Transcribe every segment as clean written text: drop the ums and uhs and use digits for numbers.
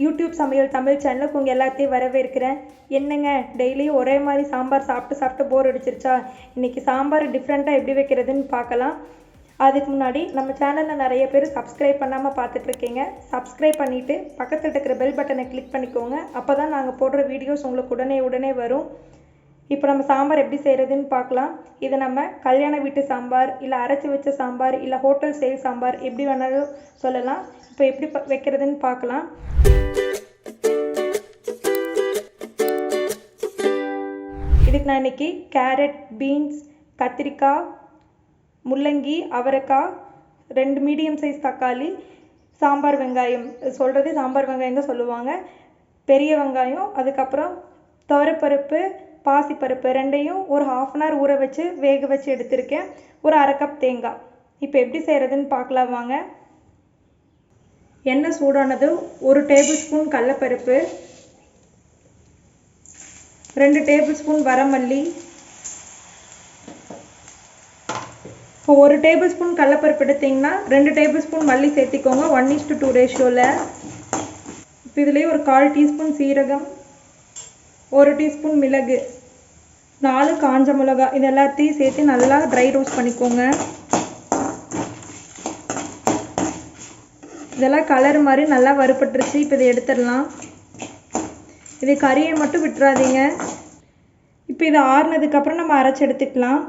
YouTube சமையல் தமிழ் சேனலுக்கு உங்கள் எல்லாத்தையும் வரவேற்கிறேன். என்னங்க டெய்லியும் ஒரே மாதிரி சாம்பார் சாப்பிட்டு போர் அடிச்சிருச்சா? இன்றைக்கி சாம்பார் டிஃப்ரெண்ட்டாக எப்படி வைக்கிறதுன்னு பார்க்கலாம். அதுக்கு முன்னாடி நம்ம சேனலில் நிறைய பேர் சப்ஸ்கிரைப் பண்ணாமல் பார்த்துட்ருக்கீங்க. சப்ஸ்கிரைப் பண்ணிவிட்டு பக்கத்தில் இருக்கிற பெல் பட்டனை கிளிக் பண்ணிக்கோங்க. அப்போ தான் நாங்கள் போடுற வீடியோஸ் உங்களுக்கு உடனே வரும். இப்போ நம்ம சாம்பார் எப்படி செய்கிறதுன்னு பார்க்கலாம். இதை நம்ம கல்யாண வீட்டு சாம்பார், இல்லை அரைச்சி வச்ச சாம்பார், இல்லை ஹோட்டல் ஸ்டைல் சாம்பார் எப்படி வேணாலும் சொல்லலாம். இப்போ எப்படி வைக்கிறதுன்னு பார்க்கலாம். இதுக்கு நான் இன்றைக்கி கேரட், பீன்ஸ், கத்திரிக்காய், முள்ளங்கி, அவரைக்காய், 2 மீடியம் சைஸ் தக்காளி, சாம்பார் வெங்காயம், சொல்கிறது சாம்பார் வெங்காயம் தான் சொல்லுவாங்க, பெரிய வெங்காயம், அதுக்கப்புறம் துவரப்பருப்பு, பாசிப்பருப்பு ரெண்டையும் ஒரு 1/2 hour ஊற வச்சு வேக வச்சு எடுத்திருக்கேன். ஒரு 1/2 கப் தேங்காய். இப்போ எப்படி செய்கிறதுன்னு பார்க்கலாம் வாங்க. எண்ணெய் சூடானது 1 டேபிள் ஸ்பூன் கடலைப்பருப்பு, 2 டேபிள் ஸ்பூன் வரமல்லி. இப்போ 1 டேபிள் ஸ்பூன் கடலைப்பருப்பு எடுத்திங்கன்னா 2 டேபிள் ஸ்பூன் மல்லி சேர்த்திக்கோங்க, 1:2 ரேஷியோவில். இப்போ இதுலேயே ஒரு 1/4 டீஸ்பூன் சீரகம், 1 டீஸ்பூன் மிளகு, 4 காஞ்ச மிளகா, இது எல்லாத்தையும் சேர்த்து நல்லா ட்ரை ரோஸ்ட் பண்ணிக்கோங்க. இதெல்லாம் கலர் மாதிரி நல்லா வறுபட்டுருச்சு. இப்போ இதை எடுத்துடலாம். இது கறியை மட்டும் விட்டுறாதீங்க. இப்போ இதை ஆறுனதுக்கப்புறம் நம்ம அரைச்சி எடுத்துக்கலாம்.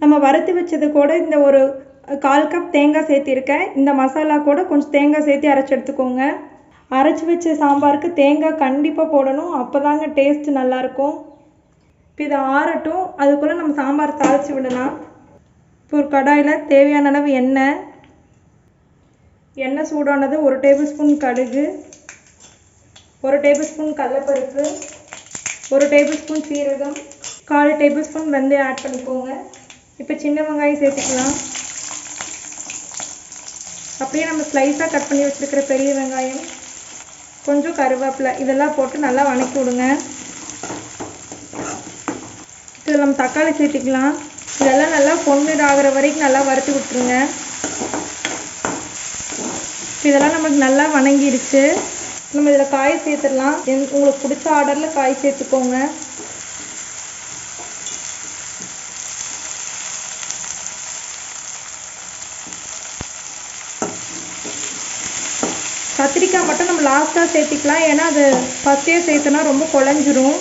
நம்ம வறுத்து வச்சது கூட இந்த ஒரு 1/4 கப் தேங்காய் சேர்த்திருக்கேன். இந்த மசாலா கூட கொஞ்சம் தேங்காய் சேர்த்து அரைச்சி எடுத்துக்கோங்க. அரைச்சி வச்ச சாம்பாருக்கு தேங்காய் கண்டிப்பாக போடணும், அப்போ தாங்க டேஸ்ட்டு நல்லாயிருக்கும். இப்போ இதை ஆறட்டும், அதுக்குள்ளே நம்ம சாம்பார் தாளித்து விடலாம். இப்போ ஒரு கடாயில் தேவையான அளவு எண்ணெய் சூடானது 1 டேபிள் ஸ்பூன் கடுகு, 1 டேபிள் ஸ்பூன் கடலைப்பருப்பு, 1 டேபிள் ஸ்பூன் சீரகம், 1/4 டேபிள் ஸ்பூன் வெந்தயம் ஆட் பண்ணிக்கோங்க. இப்போ சின்ன வெங்காயம் சேர்த்துக்கலாம். அப்படியே நம்ம ஸ்லைஸாக கட் பண்ணி வச்சுருக்கிற பெரிய வெங்காயம், கொஞ்சம் கருவேப்பிலை, இதெல்லாம் போட்டு நல்லா வதக்கி விடுங்க. இதில் நம்ம தக்காளி சேர்த்துக்கலாம். இதெல்லாம் நல்லா பொன்னிறம் ஆகிற வரைக்கும் நல்லா வறுத்து விட்டுருங்க. இதெல்லாம் நமக்கு நல்லா வணங்கிடுச்சு. நம்ம இதில் காய் சேர்த்துடலாம். உங்களுக்கு பிடிச்ச ஆர்டரில் காய் சேர்த்துக்கோங்க. கத்திரிக்காய் மட்டும் நம்ம லாஸ்ட்டாக சேர்த்திக்கலாம், ஏன்னா அது ஃபஸ்ட்டே சேர்த்தோன்னா ரொம்ப குழஞ்சிரும்.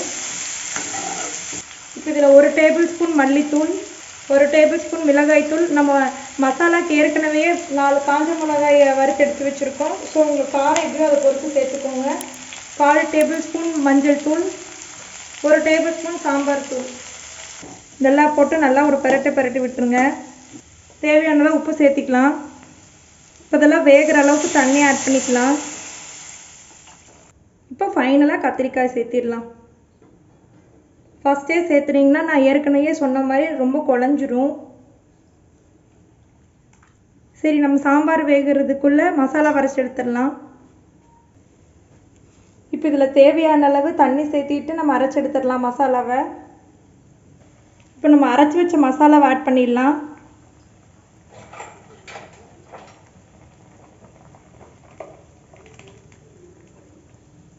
இப்போ இதில் 1 டேபிள் ஸ்பூன் மல்லித்தூள், 1 டேபிள் ஸ்பூன் மிளகாய்த்தூள், நம்ம மசாலாக்கு ஏற்கனவே 4 காஞ்ச மிளகாயை வறுத்து எடுத்து வச்சுருக்கோம். ஸோ உங்களுக்கு காரம் எப்படியோ அதை பொறுத்து சேர்த்துக்கோங்க. 1/4 டேபிள் ஸ்பூன் மஞ்சள் தூள், 1 டேபிள் ஸ்பூன் சாம்பார் தூள், இதெல்லாம் போட்டு நல்லா ஒரு பெரட்டி விட்டுருங்க. தேவையானதை உப்பு சேர்த்திக்கலாம். இப்போ இதெல்லாம் வேகிற அளவுக்கு தண்ணி ஆட் பண்ணிக்கலாம். இப்போ ஃபைனலாக கத்திரிக்காய் சேர்த்திடலாம். ஃபஸ்ட்டே சேர்த்துனீங்கன்னா நான் ஏற்கனவே சொன்ன மாதிரி ரொம்ப குழஞ்சிரும். சரி, நம்ம சாம்பார் வேகிறதுக்குள்ளே மசாலா வரைச்சி எடுத்துடலாம். இப்போ இதில் தேவையான அளவு தண்ணி சேர்த்திட்டு நம்ம அரைச்சி எடுத்துடலாம் மசாலாவை. இப்போ நம்ம அரைச்சி வச்ச மசாலாவை ஆட் பண்ணிடலாம்.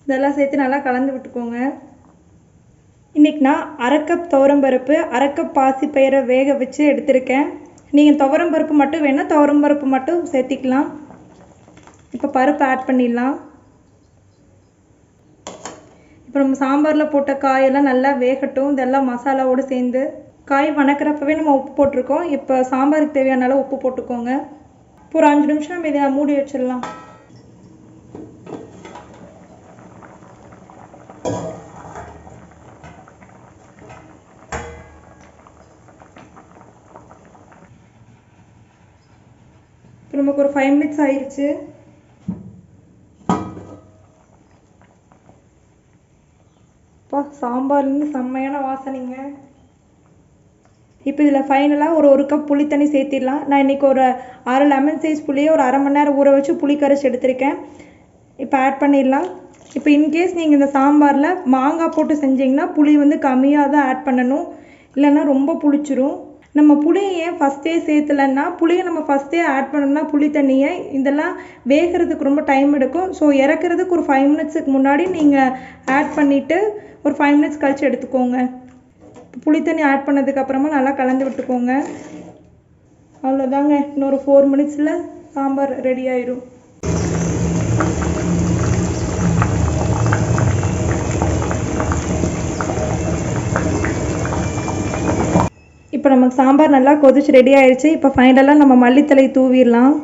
இதெல்லாம் சேர்த்து நல்லா கலந்து விட்டுக்கோங்க. இன்றைக்கி நான் 1/2 கப் துவரம்பருப்பு, 1/2 கப் பாசிப்பயிரை வேக வச்சு எடுத்திருக்கேன். நீங்கள் துவரம்பருப்பு மட்டும் வேணால் துவரம்பருப்பு மட்டும் சேர்த்திக்கலாம். இப்போ பருப்பு ஆட் பண்ணிடலாம். இப்போ நம்ம சாம்பாரில் போட்ட காயெல்லாம் நல்லா வேகட்டும். இதெல்லாம் மசாலாவோடு சேர்ந்து காய் வணக்கிறப்பவே நம்ம உப்பு போட்டிருக்கோம். இப்போ சாம்பாருக்கு தேவையான அளவு உப்பு போட்டுக்கோங்க. இப்போ ஒரு 5 நிமிஷம் நம்ம இதை மூடி வச்சிடலாம். இப்போ நமக்கு ஒரு 5 மினிட்ஸ் ஆயிடுச்சு. அப்பா, சாம்பார்லேருந்து செம்மையான வாசனைங்க. இப்போ இதில் ஃபைனலாக ஒரு கப் புளி தண்ணி சேர்த்திடலாம். நான் இன்றைக்கி ஒரு 1/2 லெமன் சைஸ் புளியை ஒரு 1/2 மணி நேரம் ஊற வச்சு புளி கரைச்சி எடுத்திருக்கேன். இப்போ ஆட் பண்ணிடலாம். இப்போ இன்கேஸ் நீங்கள் இந்த சாம்பாரில் மாங்காய் போட்டு செஞ்சிங்கன்னா புளி வந்து கம்மியாக தான் ஆட் பண்ணணும், இல்லைன்னா ரொம்ப புளிச்சிரும். நம்ம புளியை ஏன் ஃபஸ்ட்டே சேர்த்தலைன்னா, புளியை நம்ம ஃபஸ்ட்டே ஆட் பண்ணோம்னா புளி தண்ணியை இதெல்லாம் வேகிறதுக்கு ரொம்ப டைம் எடுக்கும். ஸோ இறக்குறதுக்கு ஒரு 5 மினிட்ஸுக்கு முன்னாடி நீங்கள் ஆட் பண்ணிவிட்டு ஒரு 5 மினிட்ஸ் கழித்து எடுத்துக்கோங்க. புளி தண்ணி ஆட் பண்ணதுக்கப்புறமா நல்லா கலந்து விட்டுக்கோங்க. அவ்வளோதாங்க, இன்னொரு 4 மினிட்ஸில் சாம்பார் ரெடி ஆயிடும். இப்போ நமக்கு சாம்பார் நல்லா கொதிச்சு ரெடி ஆயிடுச்சு. இப்போ ஃபைனலாக நம்ம மல்லித்தலை தூவிடலாம்.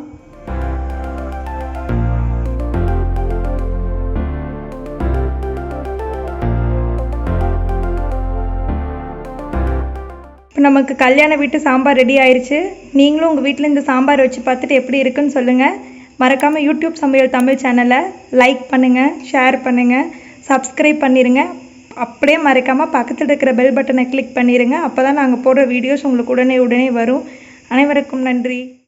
இப்போ நமக்கு கல்யாண வீட்டு சாம்பார் ரெடி ஆயிடுச்சு. நீங்களும் உங்கள் வீட்டில் இந்த சாம்பார் வச்சு பார்த்துட்டு எப்படி இருக்குன்னு சொல்லுங்கள். மறக்காமல் யூடியூப் சமையல் தமிழ் சேனலை லைக் பண்ணுங்கள், ஷேர் பண்ணுங்கள், சப்ஸ்கிரைப் பண்ணிடுங்க. அப்படியே மறக்காமல் பக்கத்தில் இருக்கிற பெல் பட்டனை கிளிக் பண்ணிடுங்க. அப்போ தான் நாங்கள் போடுற வீடியோஸ் உங்களுக்கு உடனே வரும். அனைவருக்கும் நன்றி.